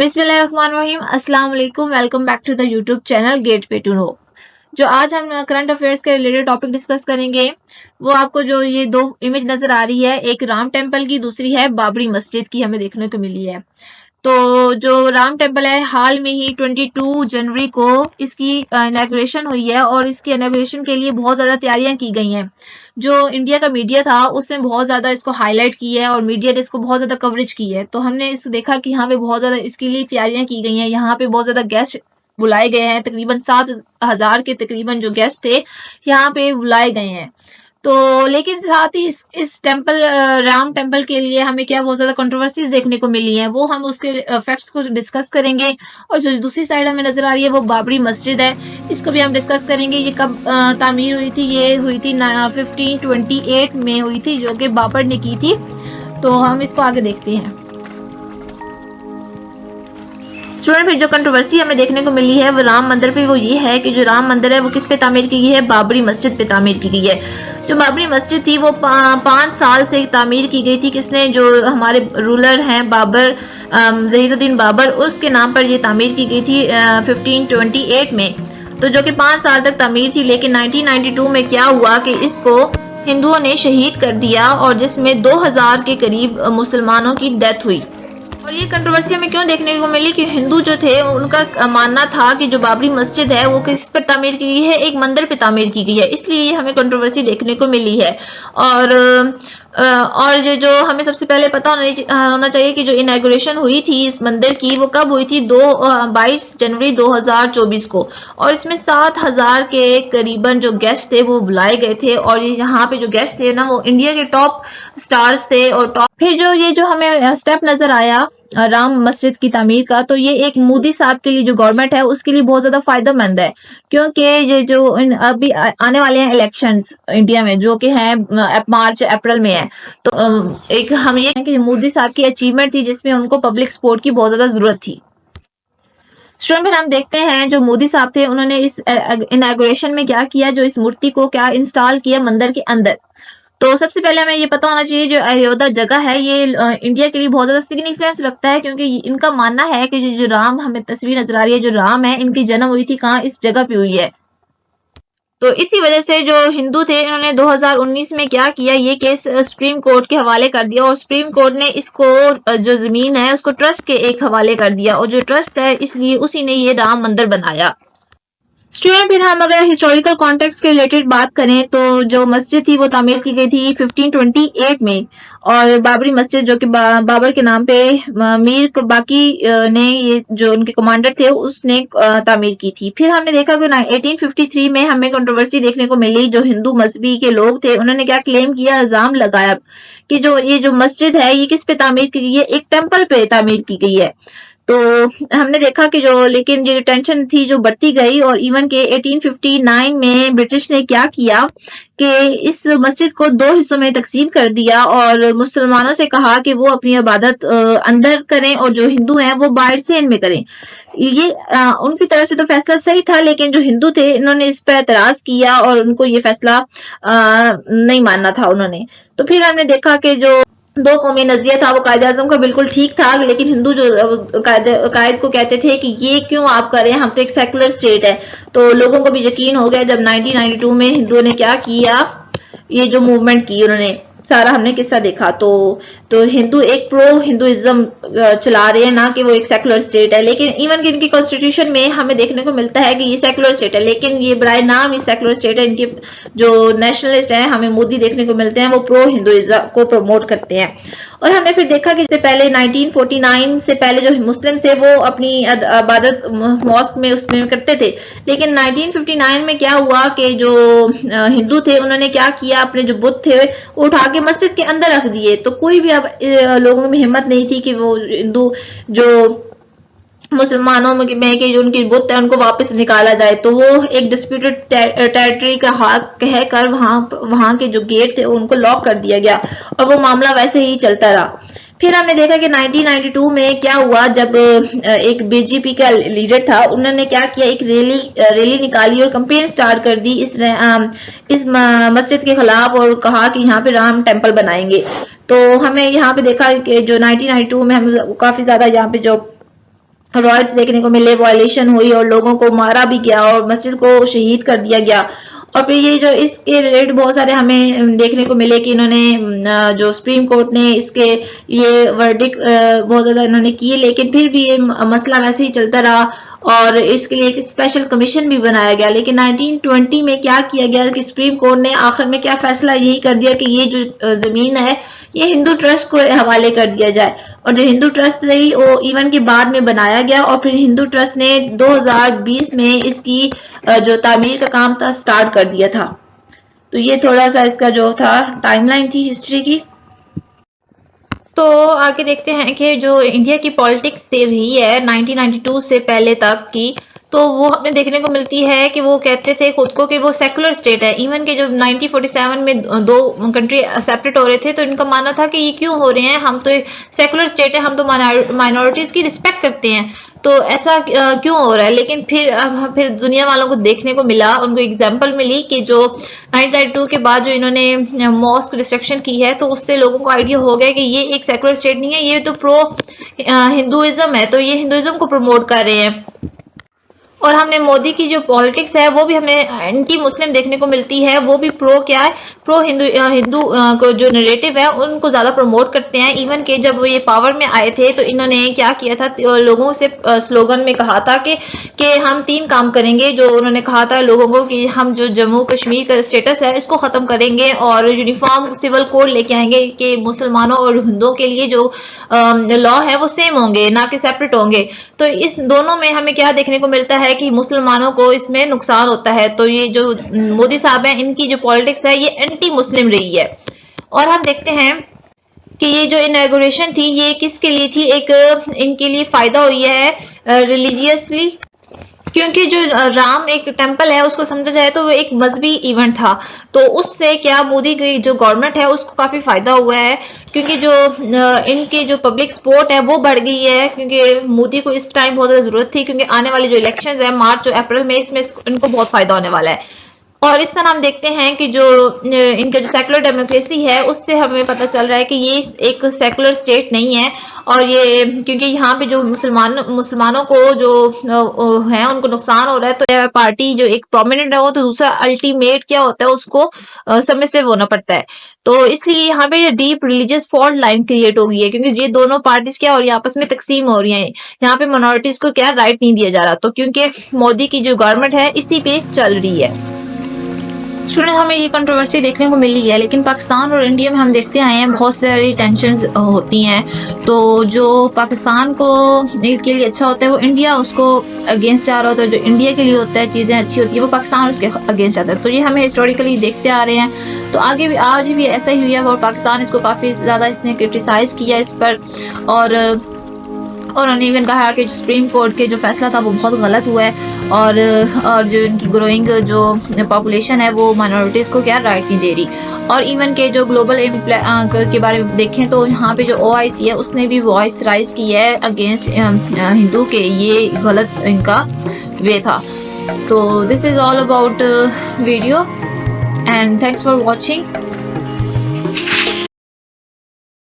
बिस्मिल्लाहिर्रहमानिर्रहीम। अस्सलाम वालेकुम। Welcome back to the YouTube channel gateway to know. जो आज हम करंट अफेयर्स के रिलेटेड टॉपिक डिस्कस करेंगे वो आपको जो ये दो इमेज नजर आ रही है, एक राम टेम्पल की, दूसरी है बाबरी मस्जिद की, हमें देखने को मिली है। तो जो राम टेम्पल है, हाल में ही 22 जनवरी को इसकी इनॉग्रेशन हुई है और इसकी इनॉग्रेशन के लिए बहुत ज़्यादा तैयारियां की गई हैं। जो इंडिया का मीडिया था उसने बहुत ज़्यादा इसको हाईलाइट की है और मीडिया ने इसको बहुत ज़्यादा कवरेज की है। तो हमने इस देखा कि यहाँ पे बहुत ज़्यादा इसके लिए तैयारियां की गई हैं। यहाँ पे बहुत ज़्यादा गेस्ट बुलाए गए हैं, तकरीबन 7,000 के तकरीबन जो गेस्ट थे यहाँ पे बुलाए गए हैं। तो लेकिन साथ ही इस टेम्पल राम टेम्पल के लिए हमें क्या बहुत ज्यादा कंट्रोवर्सीज देखने को मिली है, वो हम उसके फैक्ट्स को डिस्कस करेंगे। और जो दूसरी साइड हमें नजर आ रही है वो बाबरी मस्जिद है, इसको भी हम डिस्कस करेंगे। ये कब तामीर हुई थी? ये हुई थी 1528 में हुई थी, जो कि बाबर ने की थी। तो हम इसको आगे देखते हैं। स्टूडेंट, फिर जो कंट्रोवर्सी हमें देखने को मिली है वो राम मंदिर पे, वो ये है कि जो राम मंदिर है वो किस पे तामीर की गई है? बाबरी मस्जिद पे तामीर की गई है। जो बाबरी मस्जिद थी वो 5 साल से तामीर की गई थी। किसने? जो हमारे रूलर हैं बाबर, ज़हीरुद्दीन बाबर, उसके नाम पर ये तामीर की गई थी 1528 में। तो जो कि 5 साल तक तामीर थी, लेकिन 1992 में क्या हुआ कि इसको हिंदुओं ने शहीद कर दिया और जिसमें 2000 के करीब मुसलमानों की डेथ हुई। और ये कंट्रोवर्सी हमें क्यों देखने को मिली कि हिंदू जो थे उनका मानना था कि जो बाबरी मस्जिद है वो किस पर तामीर की गई है? एक मंदिर पे तामीर की गई है, इसलिए ये हमें कंट्रोवर्सी देखने को मिली है। और ये जो हमें सबसे पहले पता होना चाहिए कि जो इनॉग्रेशन हुई थी इस मंदिर की वो कब हुई थी? 22 जनवरी 2024 को। और इसमें 7,000 के करीबन जो गेस्ट थे वो बुलाए गए थे। और यहाँ पे जो गेस्ट थे ना वो इंडिया के टॉप स्टार्स थे और टॉप। फिर जो हमें स्टेप नजर आया राम मस्जिद की तामीर का, तो ये एक मोदी साहब के लिए, जो गवर्नमेंट है उसके लिए बहुत ज्यादा फायदेमंद है। क्योंकि ये जो अभी आने वाले हैं इलेक्शंस इंडिया में, जो कि है मार्च अप्रैल में है। तो एक हम ये कि मोदी साहब की अचीवमेंट थी जिसमें उनको पब्लिक सपोर्ट की बहुत ज्यादा जरूरत थी। स्टूडेंट, फिर हम देखते हैं जो मोदी साहब थे उन्होंने इस इनॉग्रेशन में क्या किया, जो इस मूर्ति को क्या इंस्टॉल किया मंदिर के अंदर। तो सबसे पहले हमें ये पता होना चाहिए जो अयोध्या जगह है ये इंडिया के लिए बहुत ज्यादा सिग्निफिकेंस रखता है, क्योंकि इनका मानना है कि जो राम, हमें तस्वीर नजर आ रही है, जो राम है इनकी जन्म हुई थी कहाँ? इस जगह पे हुई है। तो इसी वजह से जो हिंदू थे इन्होंने 2019 में क्या किया, ये केस सुप्रीम कोर्ट के हवाले कर दिया और सुप्रीम कोर्ट ने इसको जो जमीन है उसको ट्रस्ट के एक हवाले कर दिया और जो ट्रस्ट है इसलिए उसी ने ये राम मंदिर बनाया। स्टूडेंट, फिर हम अगर हिस्टोरिकल कॉन्टेक्स्ट के रिलेटेड बात करें तो जो मस्जिद थी वो तामीर की गई थी 1528 में। और बाबरी मस्जिद जो कि बाबर के नाम पे मीर बाकी ने, ये जो उनके कमांडर थे, उसने तामीर की थी। फिर हमने देखा कि 1853 में हमें कंट्रोवर्सी देखने को मिली। जो हिंदू मजहबी के लोग थे उन्होंने क्या क्लेम किया, इल्जाम लगाया कि ये जो मस्जिद है ये किस पे तामीर की गई है? एक टेम्पल पे तामीर की गई है। तो हमने देखा कि लेकिन जो टेंशन थी जो बढ़ती गई और इवन के 1859 में ब्रिटिश ने क्या किया कि इस मस्जिद को 2 हिस्सों में तकसीम कर दिया और मुसलमानों से कहा कि वो अपनी इबादत अंदर करें और जो हिंदू हैं वो बाहर से इनमें करें। ये उनकी तरफ से तो फैसला सही था, लेकिन जो हिंदू थे इन्होंने इस पर एतराज किया और उनको ये फैसला नहीं मानना था उन्होंने। तो फिर हमने देखा कि जो 2 कौमी नजरिया था वो कायद आजम का बिल्कुल ठीक था, लेकिन हिंदू जो कायद को कहते थे कि ये क्यों आप करें, हम तो एक सेकुलर स्टेट है। तो लोगों को भी यकीन हो गया जब 1992 में हिंदुओं ने क्या किया, ये जो मूवमेंट की उन्होंने, सारा हमने किस्सा देखा। तो हिंदू एक प्रो हिंदुइज्म चला रहे हैं, ना कि वो एक सेकुलर स्टेट है। लेकिन इवन कि इनकी कॉन्स्टिट्यूशन में हमें देखने को मिलता है कि ये सेकुलर स्टेट है, लेकिन ये बराए नाम ही सेकुलर स्टेट है। इनके जो नेशनलिस्ट हैं, हमें मोदी देखने को मिलते हैं, वो प्रो हिंदुइज्म को प्रमोट करते हैं। और हमने फिर देखा कि पहले 1949 से पहले जो मुस्लिम थे वो अपनी इबादत मॉस्क में उसमें करते थे, लेकिन 1959 में क्या हुआ कि जो हिंदू थे उन्होंने क्या किया, अपने जो बुत थे वो उठा के मस्जिद के अंदर रख दिए। तो कोई भी अब लोगों में हिम्मत नहीं थी कि वो हिंदू जो मुसलमानों में कि जो उनकी बुत है उनको वापस निकाला जाए। तो वो एक डिस्प्यूटेड टेरिटरी का हक कहकर वहां के जो गेट थे उनको लॉक कर दिया गया और वो मामला वैसे ही चलता रहा। फिर हमने देखा कि 1992 में क्या हुआ, जब एक बीजेपी का लीडर था उन्होंने क्या किया, एक रैली निकाली और कैंपेन स्टार्ट कर दी इस मस्जिद के खिलाफ और कहा कि यहाँ पे राम टेम्पल बनाएंगे। तो हमें यहाँ पे देखा कि जो 1992 में हमें काफी ज्यादा यहाँ पे जो रॉयट्स देखने को मिले, वायलेशन हुई और लोगों को मारा भी गया और मस्जिद को शहीद कर दिया गया। और फिर ये जो इसके रिलेटेड बहुत सारे हमें देखने को मिले कि इन्होंने जो सुप्रीम कोर्ट ने इसके ये वर्डिक बहुत ज़्यादा इन्होंने किए, लेकिन फिर भी ये मसला वैसे ही चलता रहा और इसके लिए एक स्पेशल कमीशन भी बनाया गया। लेकिन 1920 में क्या किया गया कि सुप्रीम कोर्ट ने आखिर में क्या फैसला यही कर दिया कि ये जो ज़मीन है ये हिंदू ट्रस्ट को हवाले कर दिया जाए। और जो हिंदू ट्रस्ट थी वो इवन के बाद में बनाया गया और फिर हिंदू ट्रस्ट ने 2020 में इसकी जो तामीर का काम था स्टार्ट कर दिया था। तो ये थोड़ा सा इसका जो था टाइमलाइन थी हिस्ट्री की। तो आगे देखते हैं कि जो इंडिया की पॉलिटिक्स से रही है 1992 से पहले तक की, तो वो हमें देखने को मिलती है कि वो कहते थे खुद को कि वो सेकुलर स्टेट है। इवन के जब 1947 में दो कंट्री सेपरेट हो रहे थे तो इनका मानना था कि ये क्यों हो रहे हैं, हम तो सेकुलर स्टेट है, हम तो माइनॉरिटीज की रिस्पेक्ट करते हैं, तो ऐसा क्यों हो रहा है। लेकिन फिर दुनिया वालों को देखने को मिला, उनको एग्जाम्पल मिली कि जो 1992 के बाद जो इन्होंने मॉस्क रिस्ट्रिक्शन की है तो उससे लोगों को आइडिया हो गया कि ये एक सेकुलर स्टेट नहीं है, ये तो प्रो हिंदुइज्म है, तो ये हिंदुइज्म को प्रमोट कर रहे हैं। और हमने मोदी की जो पॉलिटिक्स है वो भी हमें एंटी मुस्लिम देखने को मिलती है, वो भी प्रो क्या है, प्रो हिंदू को जो नरेटिव है उनको ज्यादा प्रमोट करते हैं। इवन के जब वो ये पावर में आए थे तो इन्होंने क्या किया था, लोगों से स्लोगन में कहा था कि हम 3 काम करेंगे। जो उन्होंने कहा था लोगों को कि हम जो जम्मू कश्मीर का स्टेटस है इसको खत्म करेंगे और यूनिफॉर्म सिविल कोड लेके आएंगे कि मुसलमानों और हिंदुओं के लिए जो लॉ है वो सेम होंगे, ना कि सेपरेट होंगे। तो इस दोनों में हमें क्या देखने को मिलता है कि मुसलमानों को इसमें नुकसान होता है। तो ये जो मोदी साहब हैं इनकी जो पॉलिटिक्स है ये एंटी मुस्लिम रही है। और हम देखते हैं कि ये जो इनॉग्रेशन थी ये किसके लिए थी, एक इनके लिए फायदा हुई है रिलीजियसली, क्योंकि जो राम एक टेम्पल है उसको समझा जाए तो वो एक मजहबी इवेंट था। तो उससे क्या मोदी की जो गवर्नमेंट है उसको काफी फायदा हुआ है, क्योंकि जो इनके जो पब्लिक सपोर्ट है वो बढ़ गई है, क्योंकि मोदी को इस टाइम बहुत ज्यादा जरूरत थी, क्योंकि आने वाली जो इलेक्शंस है मार्च और अप्रैल में इसमें इनको बहुत फायदा होने वाला है। और इस तरह हम देखते हैं कि जो इनका जो सेकुलर डेमोक्रेसी है उससे हमें पता चल रहा है कि ये एक सेकुलर स्टेट नहीं है। और ये क्योंकि यहाँ पे जो मुसलमानों को जो है उनको नुकसान हो रहा है, तो पार्टी जो एक प्रोमिनेंट है वो, तो दूसरा अल्टीमेट क्या होता है उसको सबमिसिव होना पड़ता है। तो इसलिए यहाँ पे deep religious fault line create हो गई है, क्योंकि ये दोनों पार्टीज क्या हो रही है आपस में तकसीम हो रही है। यहाँ पे माइनॉरिटीज को क्या राइट नहीं दिया जा रहा, तो क्योंकि मोदी की जो गवर्नमेंट है इसी पे चल रही है। स्टूडेंट हमें ये कंट्रोवर्सी देखने को मिली है, लेकिन पाकिस्तान और इंडिया में हम देखते आए हैं बहुत सारी टेंशन्स होती हैं। तो जो पाकिस्तान को के लिए अच्छा होता है वो इंडिया उसको अगेंस्ट जा रहा होता है, जो इंडिया के लिए होता है चीज़ें अच्छी होती है वो पाकिस्तान उसके अगेंस्ट जाता है। तो ये हमें हिस्टोरिकली देखते आ रहे हैं, तो आगे भी आज भी ऐसा ही हुआ और पाकिस्तान इसको काफ़ी ज़्यादा इसने क्रिटिसाइज़ किया इस पर। और उन्होंने इवन कहा कि सुप्रीम कोर्ट के जो फैसला था वो बहुत गलत हुआ है, और जो इनकी ग्रोइंग जो पॉपुलेशन है वो माइनॉरिटीज़ को क्या राइट नहीं दे रही। और इवन के जो ग्लोबल के बारे में देखें तो यहाँ पे जो OIC है उसने भी वॉइस राइज की है अगेंस्ट हिंदू के, ये गलत इनका वे था। तो this is all about video and thanks for watching.